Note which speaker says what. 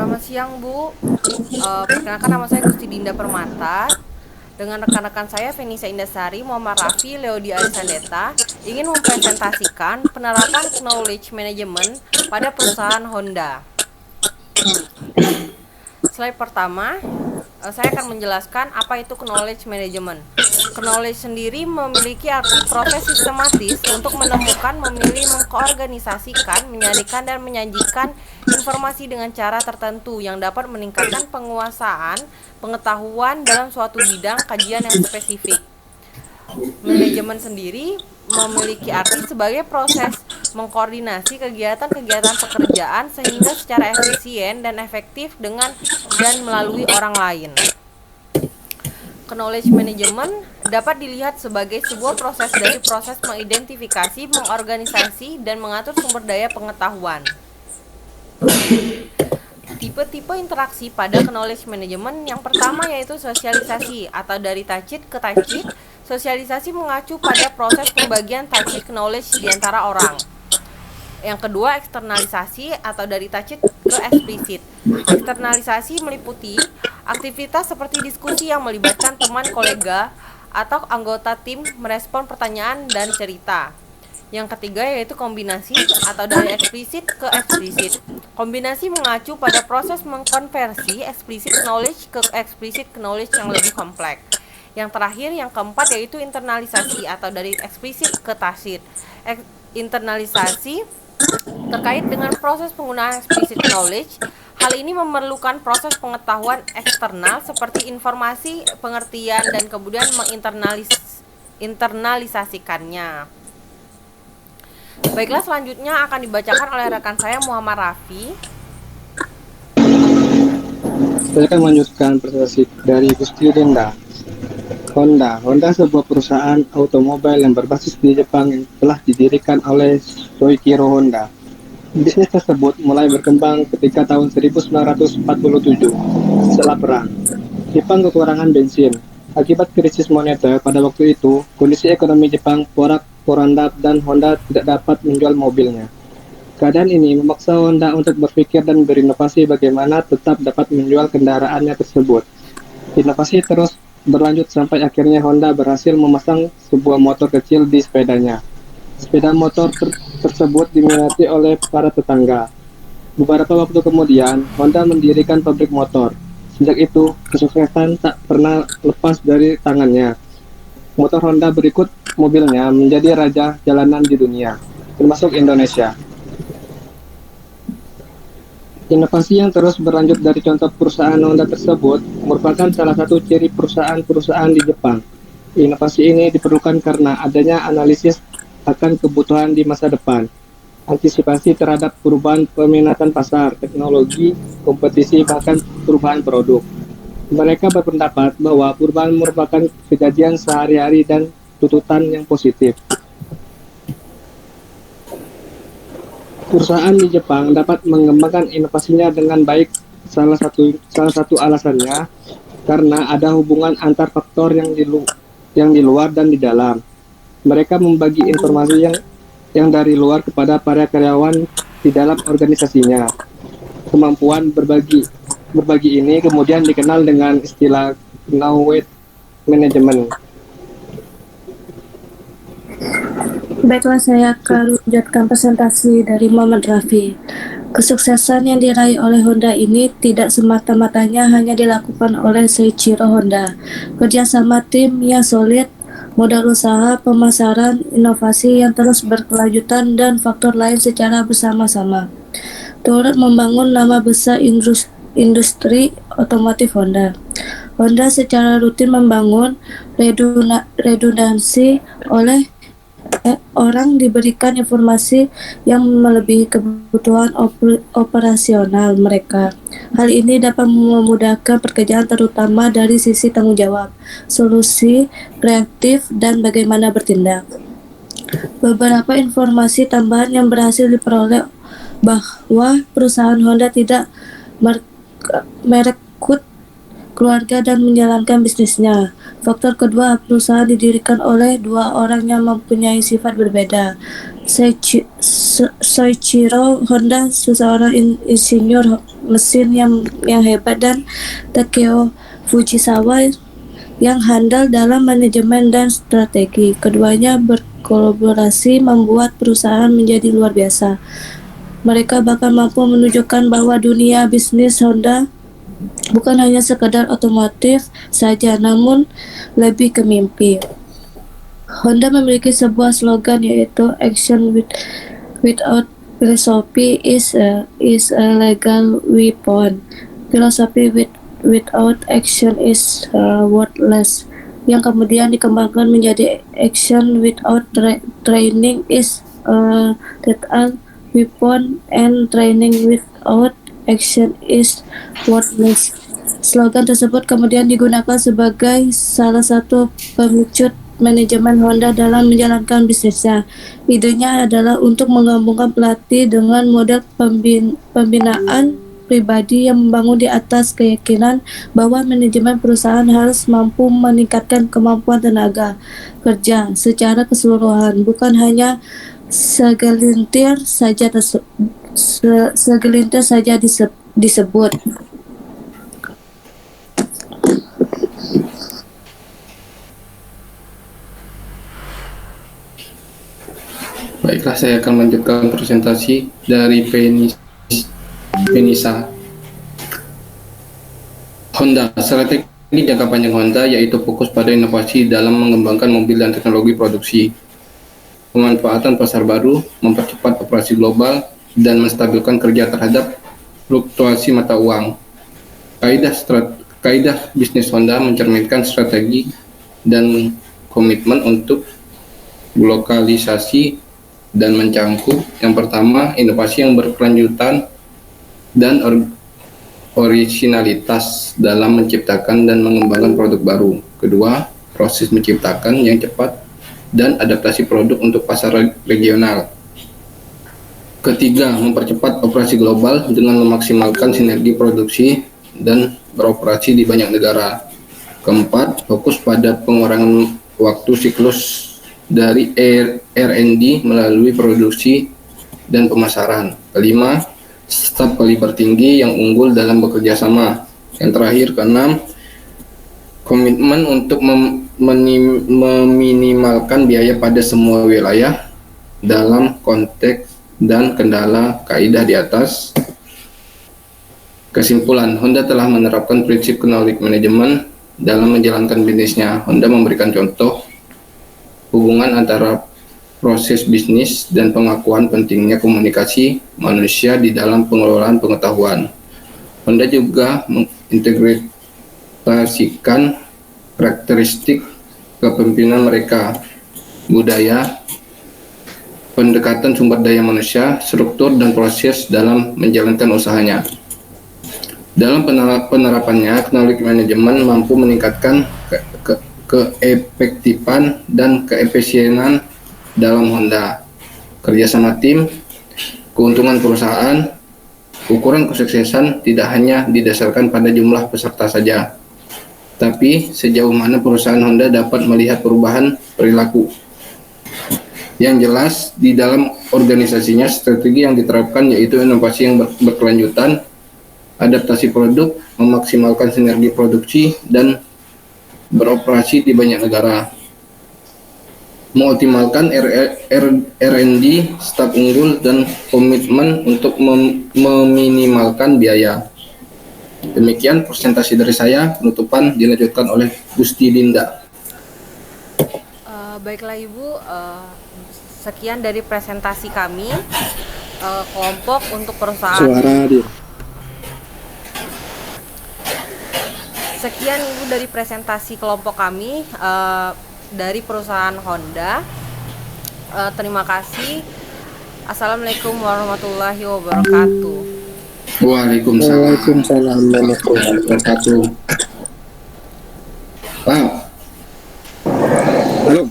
Speaker 1: Selamat siang, Bu. Perkenalkan nama saya Gusti Dinda Permata. Dengan rekan-rekan saya Venisa Indasari, Muhammad Rafi, Leodi Arisandeta ingin mempresentasikan penerapan knowledge management pada perusahaan Honda. Slide pertama, saya akan menjelaskan apa itu knowledge management. Knowledge sendiri memiliki arti proses sistematis untuk menemukan, memilih, mengkoorganisasikan, menyaringkan, dan menyajikan informasi dengan cara tertentu yang dapat meningkatkan penguasaan pengetahuan dalam suatu bidang kajian yang spesifik. Manajemen sendiri memiliki arti sebagai proses mengkoordinasi kegiatan-kegiatan pekerjaan sehingga secara efisien dan efektif dengan dan melalui orang lain. Knowledge management dapat dilihat sebagai sebuah proses dari proses mengidentifikasi, mengorganisasi, dan mengatur sumber daya pengetahuan. Tipe-tipe interaksi pada knowledge management yang pertama yaitu sosialisasi atau dari tacit ke tacit. Sosialisasi mengacu pada proses pembagian tacit knowledge di antara orang. Yang kedua, eksternalisasi atau dari tacit ke eksplisit. Eksternalisasi meliputi aktivitas seperti diskusi yang melibatkan teman, kolega, atau anggota tim merespon pertanyaan dan cerita. Yang ketiga yaitu kombinasi atau dari eksplisit ke eksplisit. Kombinasi mengacu pada proses mengkonversi explicit knowledge ke explicit knowledge yang lebih kompleks. Yang terakhir, yang keempat yaitu internalisasi atau dari eksplisit ke tacit. Internalisasi terkait dengan proses penggunaan explicit knowledge. Hal ini memerlukan proses pengetahuan eksternal seperti informasi, pengertian, dan kemudian menginternalisasikannya. Baiklah, selanjutnya akan dibacakan oleh rekan saya Muhammad Rafi.
Speaker 2: Saya akan melanjutkan presentasi dari Gusti Dinda. Honda sebuah perusahaan otomobil yang berbasis di Jepang yang telah didirikan oleh Soichiro Honda. Bisnis tersebut mulai berkembang ketika tahun 1947 setelah perang. Jepang kekurangan bensin. Akibat krisis moneter pada waktu itu, kondisi ekonomi Jepang porak-poranda dan Honda tidak dapat menjual mobilnya. Keadaan ini memaksa Honda untuk berpikir dan berinovasi bagaimana tetap dapat menjual kendaraannya tersebut. Inovasi terus berlanjut sampai akhirnya Honda berhasil memasang sebuah motor kecil di sepedanya. Sepeda motor tersebut diminati oleh para tetangga. Beberapa waktu kemudian, Honda mendirikan pabrik motor. Sejak itu, kesuksesan tak pernah lepas dari tangannya. Motor Honda berikut mobilnya menjadi raja jalanan di dunia, termasuk Indonesia. Inovasi yang terus berlanjut dari contoh perusahaan Honda tersebut merupakan salah satu ciri perusahaan-perusahaan di Jepang. Inovasi ini diperlukan karena adanya analisis akan kebutuhan di masa depan, antisipasi terhadap perubahan peminatan pasar, teknologi, kompetisi, bahkan perubahan produk. Mereka berpendapat bahwa perubahan merupakan kejadian sehari-hari dan tuntutan yang positif. Perusahaan di Jepang dapat mengembangkan inovasinya dengan baik. Salah satu alasannya karena ada hubungan antar faktor yang di luar dan di dalam. Mereka membagi informasi yang dari luar kepada para karyawan di dalam organisasinya. Kemampuan berbagi ini kemudian dikenal dengan istilah knowledge management.
Speaker 3: Baiklah, saya akan melanjutkan presentasi dari Muhammad Rafi. Kesuksesan yang diraih oleh Honda ini tidak semata-matanya hanya dilakukan oleh Soichiro Honda. Kerjasama tim yang solid, modal usaha, pemasaran, inovasi yang terus berkelanjutan, dan faktor lain secara bersama-sama turut membangun nama besar industri otomotif Honda. Honda secara rutin membangun redundansi oleh orang diberikan informasi yang melebihi kebutuhan operasional mereka. Hal ini dapat memudahkan pekerjaan terutama dari sisi tanggung jawab, solusi kreatif, dan bagaimana bertindak. Beberapa informasi tambahan yang berhasil diperoleh bahwa perusahaan Honda tidak merekrut keluarga dan menjalankan bisnisnya. Faktor kedua, perusahaan didirikan oleh dua orang yang mempunyai sifat berbeda. Soichiro Honda, seorang insinyur mesin yang hebat, dan Takeo Fujisawa yang handal dalam manajemen dan strategi. Keduanya berkolaborasi membuat perusahaan menjadi luar biasa. Mereka bahkan mampu menunjukkan bahwa dunia bisnis Honda bukan hanya sekadar otomotif saja, namun lebih ke mimpi. Honda memiliki sebuah slogan, yaitu without philosophy is a legal weapon. Philosophy without action is worthless. Yang kemudian dikembangkan menjadi action without training is lethal weapon, and training without action is worthless. Slogan tersebut kemudian digunakan sebagai salah satu pemicu manajemen Honda dalam menjalankan bisnisnya. Idenya adalah untuk menggabungkan pelatih dengan model pembinaan pribadi yang membangun di atas keyakinan bahwa manajemen perusahaan harus mampu meningkatkan kemampuan tenaga kerja secara keseluruhan, bukan hanya segelintir saja disebut.
Speaker 4: Baiklah, saya akan melanjutkan presentasi dari Penisa. Honda, strategi jangka panjang Honda yaitu fokus pada inovasi dalam mengembangkan mobil dan teknologi produksi, pemanfaatan pasar baru, mempercepat operasi global, dan menstabilkan kerja terhadap fluktuasi mata uang. Kaidah bisnis Honda mencerminkan strategi dan komitmen untuk globalisasi dan mencangkup, yang pertama, inovasi yang berkelanjutan dan originalitas dalam menciptakan dan mengembangkan produk baru. Kedua, proses menciptakan yang cepat dan adaptasi produk untuk pasar regional. Ketiga, mempercepat operasi global dengan memaksimalkan sinergi produksi dan beroperasi di banyak negara. Keempat, fokus pada pengurangan waktu siklus dari R&D melalui produksi dan pemasaran. Kelima, staf kaliber tinggi yang unggul dalam bekerja sama. Yang terakhir, keenam, komitmen untuk meminimalkan biaya pada semua wilayah dalam konteks dan kendala kaidah di atas. Kesimpulan, Honda telah menerapkan prinsip knowledge management dalam menjalankan bisnisnya. Honda memberikan contoh hubungan antara proses bisnis dan pengakuan pentingnya komunikasi manusia di dalam pengelolaan pengetahuan. Honda juga mengintegrasikan karakteristik kepemimpinan mereka, budaya, pendekatan sumber daya manusia, struktur, dan proses dalam menjalankan usahanya. Dalam penerapannya, knowledge management mampu meningkatkan keefektifan dan keefisienan dalam Honda, kerjasama tim, keuntungan perusahaan. Ukuran kesuksesan tidak hanya didasarkan pada jumlah peserta saja, tapi sejauh mana perusahaan Honda dapat melihat perubahan perilaku. Yang jelas, di dalam organisasinya, strategi yang diterapkan yaitu inovasi yang berkelanjutan, adaptasi produk, memaksimalkan sinergi produksi, dan beroperasi di banyak negara. Mengoptimalkan R&D, staf unggul, dan komitmen untuk meminimalkan biaya. Demikian presentasi dari saya. Penutupan dilanjutkan oleh Gusti Linda.
Speaker 1: Baiklah Ibu, sekian dari presentasi kami kelompok untuk perusahaan.
Speaker 2: Suara dia.
Speaker 1: Sekian Ibu dari presentasi kelompok kami dari perusahaan Honda. Terima kasih. Assalamualaikum warahmatullahi wabarakatuh.
Speaker 4: Waalaikumsalam
Speaker 2: warahmatullahi
Speaker 4: wabarakatuh. Wow.
Speaker 2: Halo.